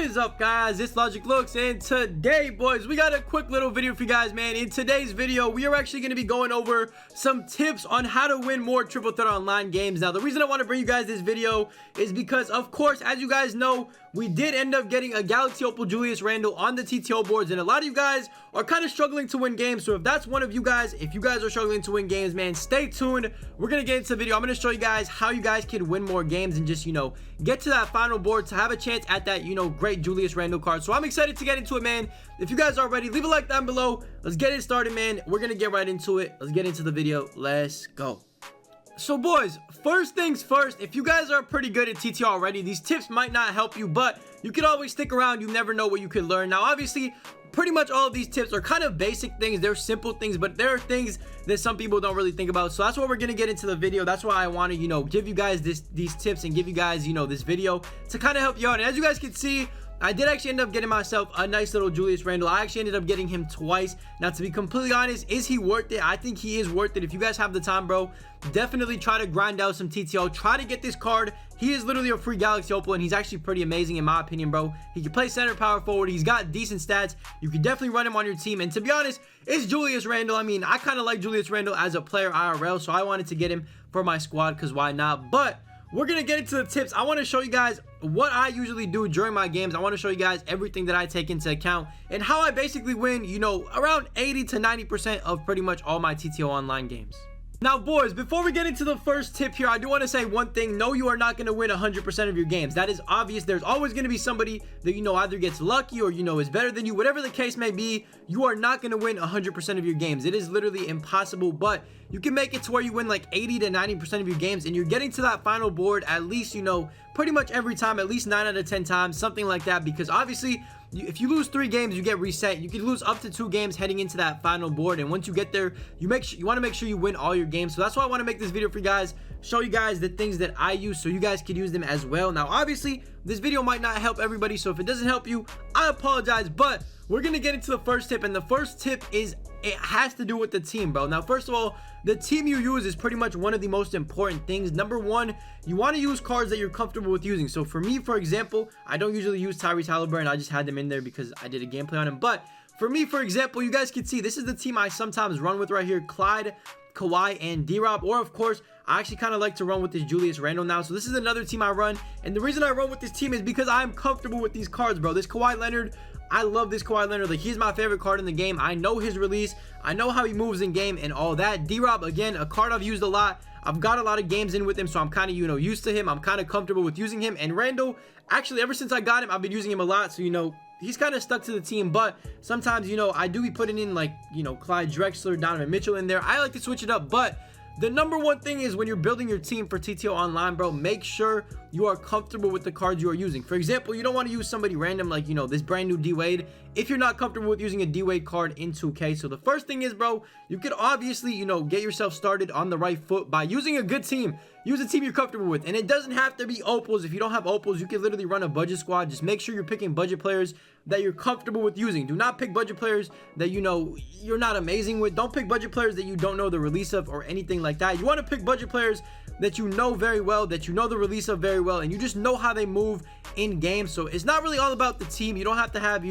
What is up, guys? It's LogicLookss, and today, boys, we got a quick little video for you guys, man. In today's video, we are actually going to be going over some tips on how to win more triple threat online games. Now, the reason I want to bring you guys this video is because, of course, as you guys know, we did end up getting a Galaxy Opal Julius Randle on the TTO boards, and a lot of you guys are kind of struggling to win games. So if that's one of you guys, if you guys are struggling to win games, man, stay tuned. We're going to get into the video. I'm going to show you guys how you guys can win more games and just, get to that final board to have a chance at that, great Julius Randle card. So I'm excited to get into it, man. If you guys are ready, leave a like down below. Let's get it started, man. We're going to get right into it. Let's get into the video. Let's go. So boys, first things first, if you guys are pretty good at TTO already, these tips might not help you, but you can always stick around. You never know what you could learn. Now, obviously, pretty much all of these tips are kind of basic things. They're simple things, but there are things that some people don't really think about. So that's what we're going to get into the video. That's why I want to, give you guys these tips and give you guys, this video to kind of help you out. And as you guys can see, I did actually end up getting myself a nice little Julius Randle. I actually ended up getting him twice. Now, to be completely honest, is he worth it? I think he is worth it. If you guys have the time, bro, definitely try to grind out some TTO. Try to get this card. He is literally a free Galaxy Opal, and he's actually pretty amazing in my opinion, bro. He can play center, power forward. He's got decent stats. You can definitely run him on your team. And to be honest, it's Julius Randle. I mean, I kind of like Julius Randle as a player IRL, so I wanted to get him for my squad because why not? But we're going to get into the tips. I want to show you guys what I usually do during my games. I want to show you guys everything that I take into account and how I basically win, around 80 to 90% of pretty much all my TTO online games. Now, boys, before we get into the first tip here, I do want to say one thing. No, you are not going to win 100% of your games. That is obvious. There's always going to be somebody that, either gets lucky or, is better than you. Whatever the case may be, you are not going to win 100% of your games. It is literally impossible, but you can make it to where you win like 80 to 90% of your games, and you're getting to that final board at least, pretty much every time, at least 9 out of 10 times, something like that, because obviously, if you lose 3 games, you get reset. You can lose up to 2 games heading into that final board, and once you get there, you want to make sure you win all your games. So that's why I want to make this video for you guys, show you guys the things that I use so you guys can use them as well. Now, obviously, this video might not help everybody, so if it doesn't help you, I apologize, but we're going to get into the first tip, and the first tip is it has to do with the team, bro. Now, first of all, the team you use is pretty much one of the most important things. Number one, you want to use cards that you're comfortable with using. So for me, for example, I don't usually use Tyrese Halliburton. I just had them in there because I did a gameplay on him. But for me, for example, you guys can see this is the team I sometimes run with right here: Clyde, Kawhi, and D-Rob. Or of course, I actually kind of like to run with this Julius Randle now. So this is another team I run, and the reason I run with this team is because I'm comfortable with these cards, bro. This Kawhi Leonard, I love this Kawhi Leonard. Like, he's my favorite card in the game. I know his release. I know how he moves in game and all that. D-Rob, again, a card I've used a lot. I've got a lot of games in with him, so I'm kind of, used to him. I'm kind of comfortable with using him. And Randle, actually, ever since I got him, I've been using him a lot. So, he's kind of stuck to the team. But sometimes, I do be putting in, like, Clyde Drexler, Donovan Mitchell in there. I like to switch it up, but the number one thing is when you're building your team for TTO Online, bro, make sure you are comfortable with the cards you are using. For example, you don't want to use somebody random like, this brand new D-Wade if you're not comfortable with using a D-Wade card in 2K. So the first thing is, bro, you could obviously, get yourself started on the right foot by using a good team. Use a team you're comfortable with, and it doesn't have to be Opals. If you don't have Opals, you can literally run a budget squad. Just make sure you're picking budget players that you're comfortable with using. Do not pick budget players that you're not amazing with. Don't pick budget players that you don't know the release of or anything like that. You want to pick budget players that you know very well, that you know the release of very well, and you just know how they move in game. So it's not really all about the team. You don't have to have,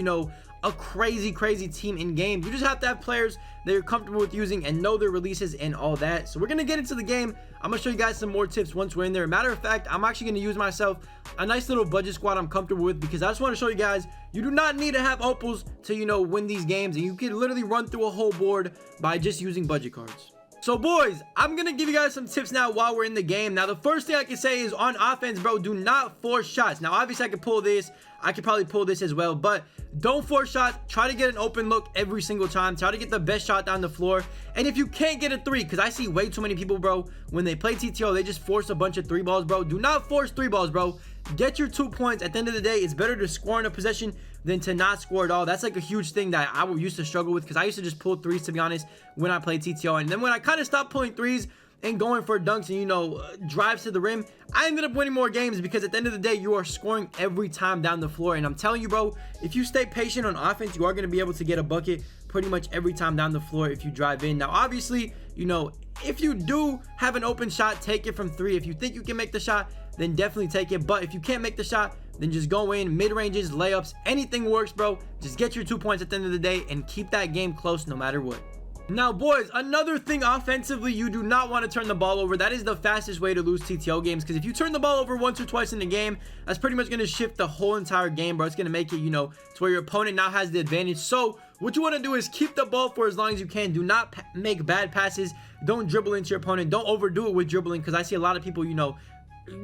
a crazy team in game. You just have to have players that you're comfortable with using and know their releases and all that. So we're gonna get into the game. I'm gonna show you guys some more tips once we're in there. Matter of fact, I'm actually gonna use myself a nice little budget squad I'm comfortable with, because I just want to show you guys you do not need to have Opals to win these games, and you can literally run through a whole board by just using budget cards. So boys, I'm gonna give you guys some tips now while we're in the game. Now, the first thing I can say is on offense, bro, do not force shots. Now, obviously I could pull this, I could probably pull this as well, but don't force shots. Try to get an open look every single time. Try to get the best shot down the floor. And if you can't get a 3, because I see way too many people, bro, when they play TTO, they just force a bunch of 3 balls, bro. Do not force 3 balls, bro. Get your 2 points. At the end of the day, it's better to score in a possession than to not score at all. That's like a huge thing that I used to struggle with, because I used to just pull 3s, to be honest, when I played TTO. And then when I kind of stopped pulling 3s and going for dunks and, drives to the rim, I ended up winning more games, because at the end of the day, you are scoring every time down the floor. And I'm telling you, bro, if you stay patient on offense, you are going to be able to get a bucket pretty much every time down the floor if you drive in. Now, obviously, if you do have an open shot, take it from 3. If you think you can make the shot, then definitely take it. But if you can't make the shot, then just go in. Mid-ranges, layups, anything works, bro. Just get your 2 points at the end of the day and keep that game close no matter what. Now, boys, another thing offensively, you do not want to turn the ball over. That is the fastest way to lose TTO games, because if you turn the ball over once or twice in the game, that's pretty much going to shift the whole entire game, bro. It's going to make it, you know, to where your opponent now has the advantage. So what you want to do is keep the ball for as long as you can. Do not make bad passes. Don't dribble into your opponent. Don't overdo it with dribbling, because I see a lot of people, you know,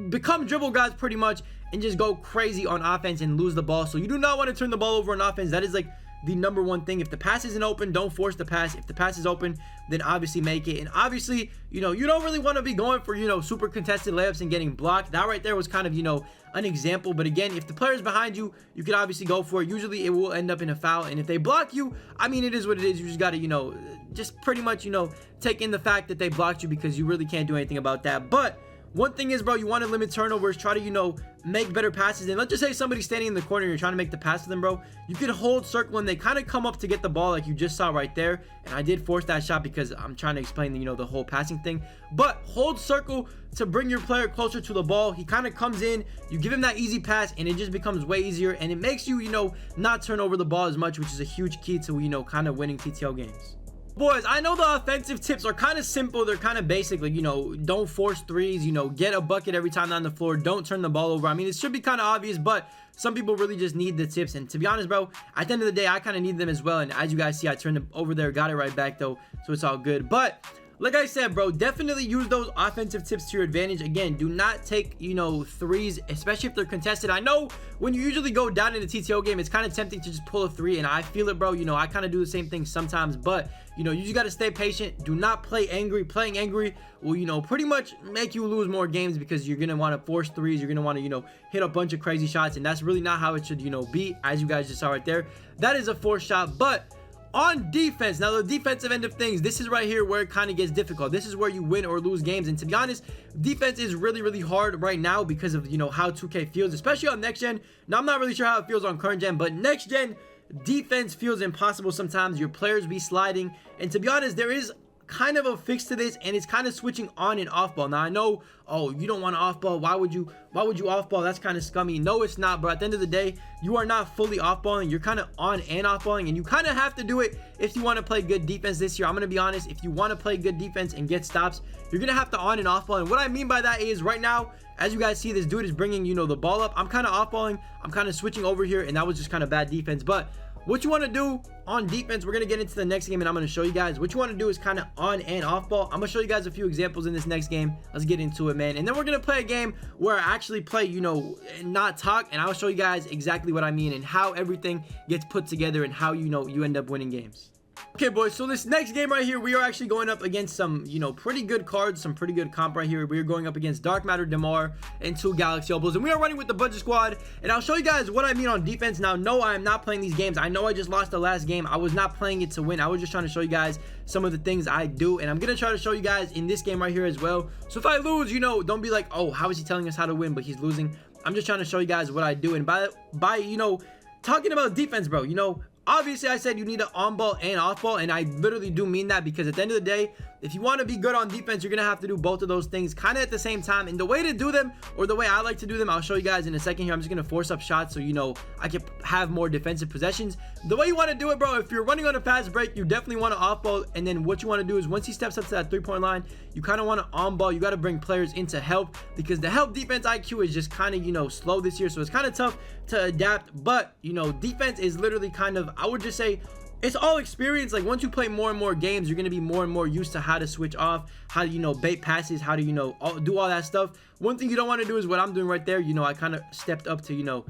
become dribble guys pretty much and just go crazy on offense and lose the ball. So you do not want to turn the ball over on offense. That is like the number one thing. If the pass isn't open, don't force the pass. If the pass is open, then obviously make it. And obviously, you know, you don't really want to be going for, you know, super contested layups and getting blocked. That right there was kind of, you know, an example. But again, if the player's behind you, you could obviously go for it. Usually it will end up in a foul. And if they block you, I mean, it is what it is. You just got to, you know, just pretty much, you know, take in the fact that they blocked you, because you really can't do anything about that. But one thing is, bro, you want to limit turnovers. Try to, you know, make better passes. And let's just say somebody's standing in the corner and you're trying to make the pass to them, bro. You can hold circle and they kind of come up to get the ball, like you just saw right there. And I did force that shot because I'm trying to explain, you know, the whole passing thing. But hold circle to bring your player closer to the ball. He kind of comes in, you give him that easy pass, and it just becomes way easier. And it makes you, you know, not turn over the ball as much, which is a huge key to, you know, kind of winning TTO games. Boys, I know the offensive tips are kind of simple. They're kind of basic, like, you know, don't force threes, you know, get a bucket every time on the floor, don't turn the ball over. I mean, it should be kind of obvious, but some people really just need the tips. And to be honest, bro, at the end of the day, I kind of need them as well. And as you guys see, I turned them over there, got it right back though, so it's all good. But like I said, bro, definitely use those offensive tips to your advantage. Again, do not take, you know, threes, especially if they're contested. I know when you usually go down in a TTO game, it's kind of tempting to just pull a three, and I feel it, bro. You know, I kind of do the same thing sometimes, but, you know, you just got to stay patient. Do not play angry. Playing angry will, you know, pretty much make you lose more games, because you're going to want to force threes. You're going to want to, you know, hit a bunch of crazy shots, and that's really not how it should, you know, be, as you guys just saw right there. That is a forced shot. But on defense, now the defensive end of things, this is right here where it kind of gets difficult. This is where you win or lose games. And to be honest, defense is really, really hard right now because of, you know, how 2K feels, especially on next gen. Now, I'm not really sure how it feels on current gen, but next gen defense feels impossible sometimes. Your players be sliding, and to be honest, there is kind of a fix to this, and it's kind of switching on and off ball. Now I know, oh, you don't want to off ball, why would you off ball? That's kind of scummy. No, it's not, bro. At the end of the day, you are not fully off balling. You're kind of on and off balling, and you kind of have to do it if you want to play good defense this year. I'm gonna be honest, if you want to play good defense and get stops, you're gonna have to on and off ball. And what I mean by that is, right now, as you guys see, this dude is bringing, you know, the ball up. I'm kind of off balling, I'm kind of switching over here, and that was just kind of bad defense. But what you want to do on defense, we're going to get into the next game, and I'm going to show you guys what you want to do is kind of on and off ball. I'm going to show you guys a few examples in this next game. Let's get into it, man. And then we're going to play a game where I actually play, you know, and not talk, and I'll show you guys exactly what I mean and how everything gets put together and how, you know, you end up winning games. Okay, boys, so this next game right here, we are actually going up against some, you know, pretty good cards, some pretty good comp right here. We are going up against Dark Matter, Demar, and 2 Galaxy Opals, and we are running with the budget squad, and I'll show you guys what I mean on defense. Now, no, I am not playing these games. I know I just lost the last game. I was not playing it to win. I was just trying to show you guys some of the things I do, and I'm going to try to show you guys in this game right here as well. So if I lose, you know, don't be like, oh, how is he telling us how to win, but he's losing. I'm just trying to show you guys what I do, and by you know, talking about defense, bro, you know, obviously I said you need an on ball and off ball, and I literally do mean that, because at the end of the day, if you want to be good on defense, you're gonna have to do both of those things kind of at the same time. And the way to do them, or the way I like to do them, I'll show you guys in a second here. I'm just gonna force up shots so, you know, I can have more defensive possessions. The way you want to do it, bro, if you're running on a fast break, you definitely want to off ball, and then what you want to do is once he steps up to that 3-point line, you kind of want to on ball. You got to bring players into help, because the help defense IQ is just kind of, you know, slow this year, so it's kind of tough to adapt. But, you know, defense is literally kind of, I would just say, it's all experience. Like, once you play more and more games, you're going to be more and more used to how to switch off, how to, you know, bait passes, how to, you know, do all that stuff. One thing you don't want to do is what I'm doing right there. You know, I kind of stepped up to, you know,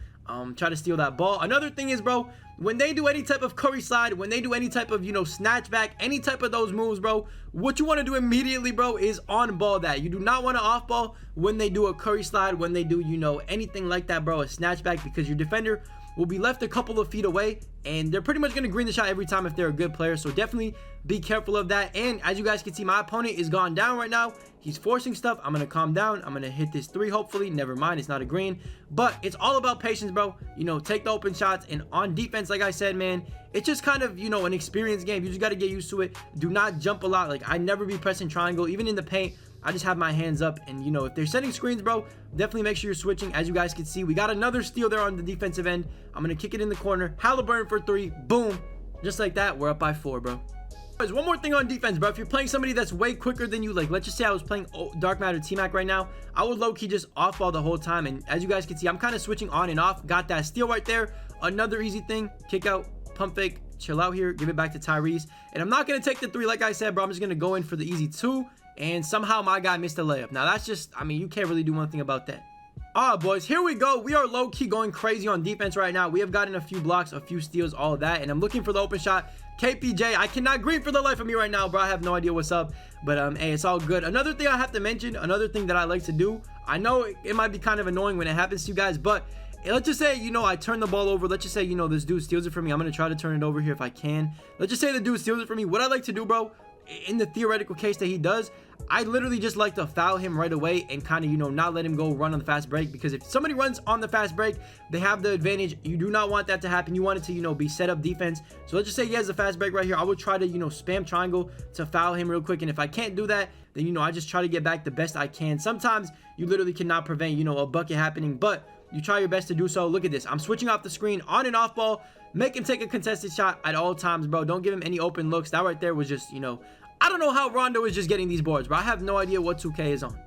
try to steal that ball. Another thing is, bro, when they do any type of curry slide, when they do any type of, you know, snatch back, any type of those moves, bro, what you want to do immediately, bro, is on ball that. You do not want to off ball when they do a curry slide, when they do, you know, anything like that, bro, a snatch back, because your defender will be left a couple of feet away, and they're pretty much going to green the shot every time if they're a good player. So definitely be careful of that. And as you guys can see, my opponent is gone down right now. He's forcing stuff. I'm going to calm down. I'm going to hit this 3, hopefully. Never mind, it's not a green. But it's all about patience, bro. You know, take the open shots. And on defense, like I said, man, it's just kind of, you know, an experience game. You just got to get used to it. Do not jump a lot. Like, I never be pressing triangle. Even in the paint, I just have my hands up. And, you know, if they're setting screens, bro, definitely make sure you're switching. As you guys can see, we got another steal there on the defensive end. I'm going to kick it in the corner. Halliburton for 3. Boom. Just like that, we're up by 4, bro. There's one more thing on defense, bro. If you're playing somebody that's way quicker than you, like let's just say I was playing Dark Matter T-Mac right now, I would low-key just off-ball the whole time. And as you guys can see, I'm kind of switching on and off. Got that steal right there. Another easy thing, kick out, pump fake, chill out here, give it back to Tyrese. And I'm not going to take the 3 like I said, bro. I'm just going to go in for the easy 2. And somehow my guy missed a layup. Now that's just, I mean, you can't really do one thing about that. All right, boys, here we go. We are low-key going crazy on defense right now. We have gotten a few blocks, a few steals, all of that. And I'm looking for the open shot. KPJ, I cannot green for the life of me right now, bro. I have no idea what's up. But, hey, it's all good. Another thing I have to mention, another thing that I like to do. I know it might be kind of annoying when it happens to you guys, but let's just say, you know, I turn the ball over. Let's just say, you know, this dude steals it from me. I'm going to try to turn it over here if I can. Let's just say the dude steals it from me. What I like to do, bro, in the theoretical case that he does, I literally just like to foul him right away and kind of, you know, not let him go run on the fast break, because if somebody runs on the fast break, they have the advantage. You do not want that to happen. You want it to, you know, be set up defense. So let's just say he has the fast break right here. I would try to, you know, spam triangle to foul him real quick. And if I can't do that, then, you know, I just try to get back the best I can. Sometimes you literally cannot prevent, you know, a bucket happening, but you try your best to do so. Look at this. I'm switching off the screen, on and off ball. Make him take a contested shot at all times, bro. Don't give him any open looks. That right there was just, you know, I don't know how Rondo is just getting these boards, bro. I have no idea what 2K is on.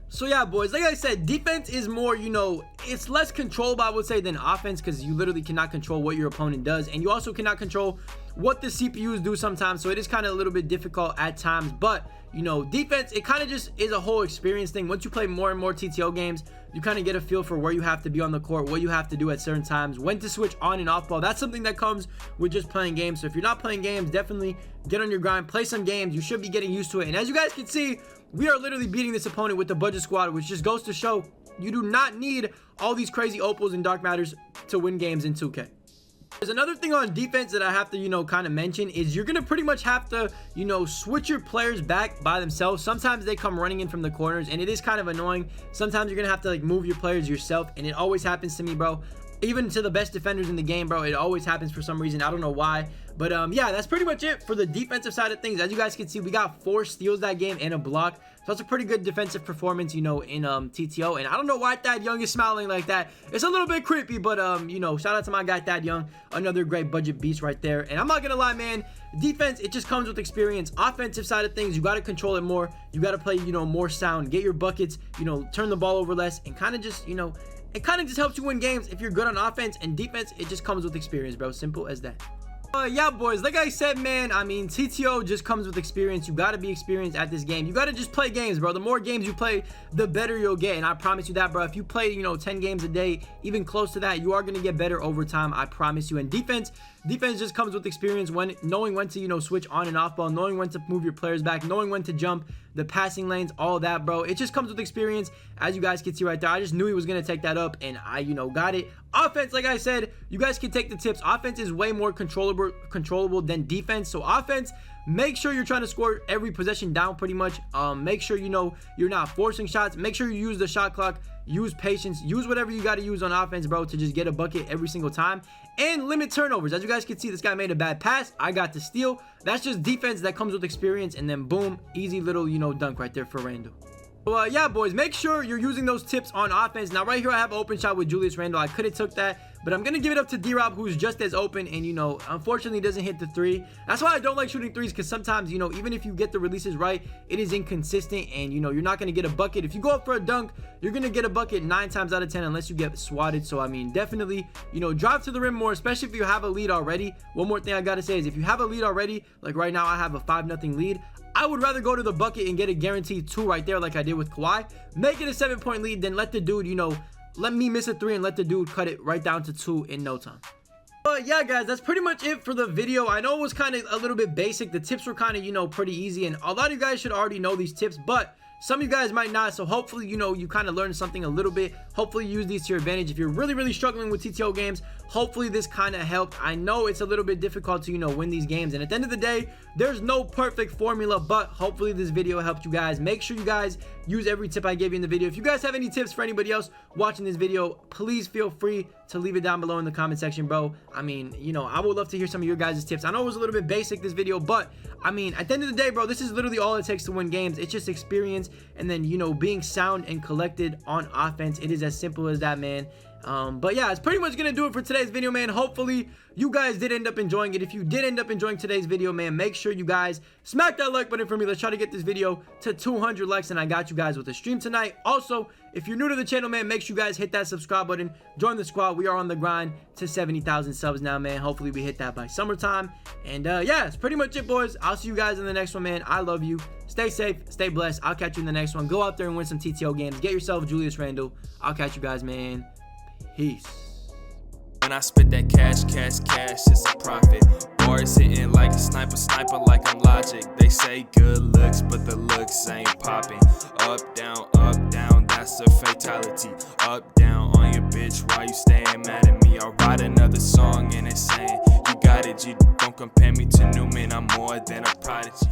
So yeah, boys, like I said, defense is more, you know, it's less controllable, I would say, than offense, because you literally cannot control what your opponent does, and you also cannot control what the CPUs do sometimes. So it is kind of a little bit difficult at times. But, you know, defense, it kind of just is a whole experience thing. Once you play more and more TTO games, you kind of get a feel for where you have to be on the court, what you have to do at certain times, when to switch on and off ball. That's something that comes with just playing games. So if you're not playing games, definitely get on your grind, play some games. You should be getting used to it. And as you guys can see, we are literally beating this opponent with the budget squad, which just goes to show you do not need all these crazy opals and dark matters to win games in 2K. There's another thing on defense that I have to, you know, kind of mention is you're going to pretty much have to, you know, switch your players back by themselves. Sometimes they come running in from the corners, and it is kind of annoying. Sometimes you're going to have to, like, move your players yourself, and it always happens to me, bro. Even to the best defenders in the game, bro, it always happens for some reason. I don't know why. But, yeah, that's pretty much it for the defensive side of things. As you guys can see, we got 4 steals that game and a block. So that's a pretty good defensive performance, you know, in TTO. And I don't know why Thad Young is smiling like that. It's a little bit creepy, but, you know, shout out to my guy Thad Young. Another great budget beast right there. And I'm not going to lie, man. Defense, it just comes with experience. Offensive side of things, you got to control it more. You got to play, you know, more sound. Get your buckets, you know, turn the ball over less. And kind of just, you know, it kind of just helps you win games if you're good on offense. And defense, it just comes with experience, bro. Simple as that. Yeah, boys, like I said, man, I mean, TTO just comes with experience. You got to be experienced at this game. You got to just play games, bro. The more games you play, the better you'll get. And I promise you that, bro. If you play, you know, 10 games a day, even close to that, you are going to get better over time. I promise you. And defense just comes with experience, when knowing when to, you know, switch on and off ball, knowing when to move your players back, knowing when to jump, the passing lanes, all of that, bro. It just comes with experience. As you guys can see right there, I just knew he was going to take that up, and I, you know, got it. Offense, like I said, you guys can take the tips. Offense is way more controllable than defense. So offense, make sure you're trying to score every possession down pretty much. Make sure, you know, you're not forcing shots. Make sure you use the shot clock, use patience, use whatever you got to use on offense, bro, to just get a bucket every single time, and limit turnovers. As you guys can see, this guy made a bad pass. I got the steal. That's just defense that comes with experience, and then boom, easy little, you know, dunk right there for Randle. So, yeah, boys, make sure you're using those tips on offense. Now, right here, I have an open shot with Julius Randle. I could have took that, but I'm going to give it up to D-Rob, who's just as open, and, you know, unfortunately doesn't hit the 3. That's why I don't like shooting 3s, because sometimes, you know, even if you get the releases right, it is inconsistent, and, you know, you're not going to get a bucket. If you go up for a dunk, you're going to get a bucket 9 times out of 10 unless you get swatted. So, I mean, definitely, you know, drive to the rim more, especially if you have a lead already. One more thing I got to say is if you have a lead already, like right now I have a 5-0 lead, I would rather go to the bucket and get a guaranteed 2 right there like I did with Kawhi. Make it a 7-point lead, then let the dude, you know, let me miss a 3 and let the dude cut it right down to 2 in no time. But yeah, guys, that's pretty much it for the video. I know it was kind of a little bit basic. The tips were kind of, you know, pretty easy, and a lot of you guys should already know these tips, but some of you guys might not. So hopefully, you know, you kind of learned something a little bit. hopefully use these to your advantage. If you're really struggling with TTO games, hopefully this kind of helped. I know it's a little bit difficult to, you know, win these games, and at the end of the day, there's no perfect formula, but hopefully this video helped you guys. Make sure you guys use every tip I gave you in the video. If you guys have any tips for anybody else watching this video, please feel free to leave it down below in the comment section, bro. I mean, you know, I would love to hear some of your guys' tips. I know it was a little bit basic, this video, but I mean, at the end of the day, bro, this is literally all it takes to win games. It's just experience, and then, you know, being sound and collected on offense. It is as simple as that, man. But yeah, it's pretty much gonna do it for today's video, man. Hopefully you guys did end up enjoying it. If you did end up enjoying today's video, man, make sure you guys smack that like button for me. Let's try to get this video to 200 likes, and I got you guys with a stream tonight. Also, if you're new to the channel, man, make sure you guys hit that subscribe button, join the squad. We are on the grind to 70,000 subs now, man. Hopefully we hit that by summertime. And yeah, it's pretty much it, boys. I'll see you guys in the next one, man. I love you. Stay safe, stay blessed. I'll catch you in the next one. Go out there and win some TTO games. Get yourself Julius Randle. I'll catch you guys, man. Peace. When I spit that cash, it's a profit. Bars hitting like a sniper like I'm Logic. They say good looks, but the looks ain't popping. Up, down, that's a fatality. Up, down on your bitch, why you staying mad at me? I'll write another song and it's saying, you got it, G. Don't compare me to Newman, I'm more than a prodigy.